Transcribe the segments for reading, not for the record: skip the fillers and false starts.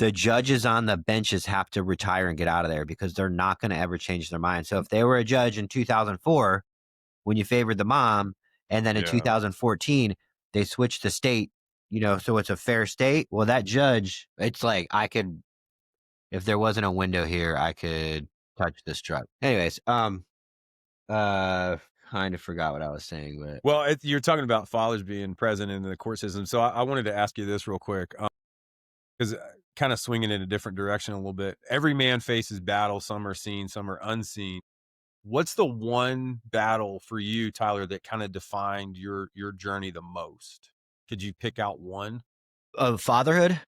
the judges on the benches have to retire and get out of there because they're not going to ever change their mind. So if they were a judge in 2004 when you favored the mom, and then in 2014 they switched the state, so it's a fair state. Well, that judge, it's like if there wasn't a window here, I could touch this truck. Anyways, kind of forgot what I was saying, but Well, you're talking about fathers being present in the court system. So I wanted to ask you this real quick, because kind of swinging in a different direction a little bit. Every man faces battles. Some are seen, some are unseen. What's the one battle for you, Tyler, that kind of defined your journey the most? Could you pick out one? of fatherhood.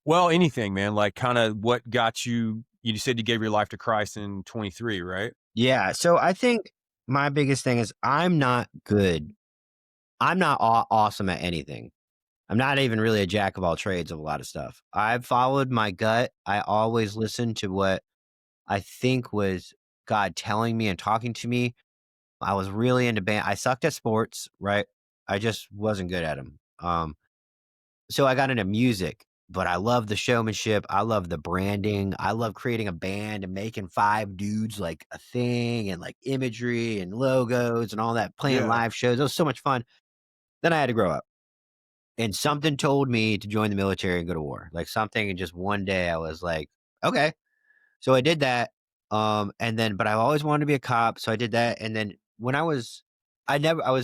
Well, anything, man. Like kind of what got you. You said you gave your life to Christ in 23, right? Yeah. So I think my biggest thing is I'm not good. I'm not awesome at anything. I'm not even really a jack of all trades of a lot of stuff. I've followed my gut. I always listened to what I think was God telling me and talking to me. I was really into band. I sucked at sports, right? I just wasn't good at them. So I got into music, but I love the showmanship. I love the branding. I love creating a band and making 5 dudes like a thing and like imagery and logos and all that, playing Yeah. live shows. It was so much fun. Then I had to grow up. And something told me to join the military and go to war. Like something, and just one day I was like, okay. So I did that. But I always wanted to be a cop. So I did that. And then when I was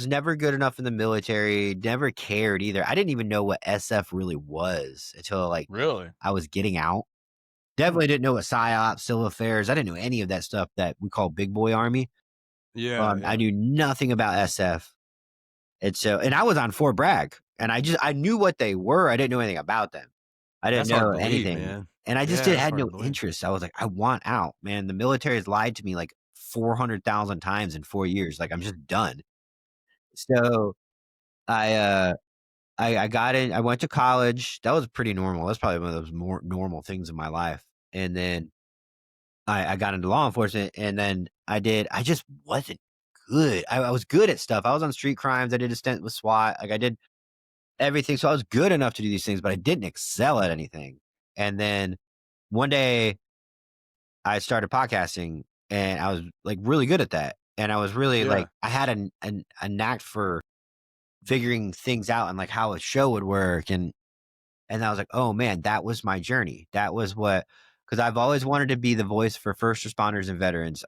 never good enough in the military, never cared either. I didn't even know what SF really was until like Really? I was getting out. Definitely didn't know what PSYOP, civil affairs. I didn't know any of that stuff that we call big boy army. Yeah. I knew nothing about SF. And I was on Fort Bragg, and I knew what they were. I didn't know anything about them. I didn't That's hard know to believe, anything. man. And I just Yeah, that's had hard to no believe. interest. I was like, I want out, man. The military has lied to me like 400,000 times in 4 years. Like, I'm just done. So I I got in. I went to college. That was pretty normal. That's probably one of those more normal things in my life. And then I got into law enforcement, and then I just wasn't good. I was good at stuff. I was on street crimes. I did a stint with SWAT. Like I did everything. So I was good enough to do these things, but I didn't excel at anything. And then one day I started podcasting, and I was like really good at that. And I was really Yeah. like, I had a knack for figuring things out and like how a show would work. And I was like, oh man, that was my journey. That was because I've always wanted to be the voice for first responders and veterans.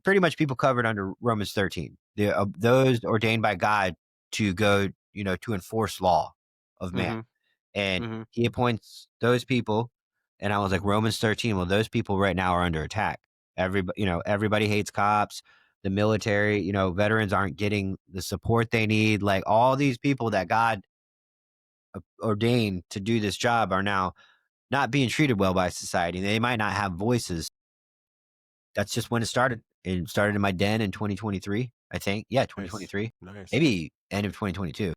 Pretty much people covered under Romans 13. Those ordained by God to go, to enforce law of man. Mhm. And Mhm. he appoints those people. And I was like, Romans 13. Well, those people right now are under attack. Everybody hates cops. The military, veterans aren't getting the support they need. Like all these people that God ordained to do this job are now not being treated well by society. They might not have voices. That's just when it started. It started in my den in 2023, I think. Yeah, Nice. 2023. Nice. Maybe end of 2022.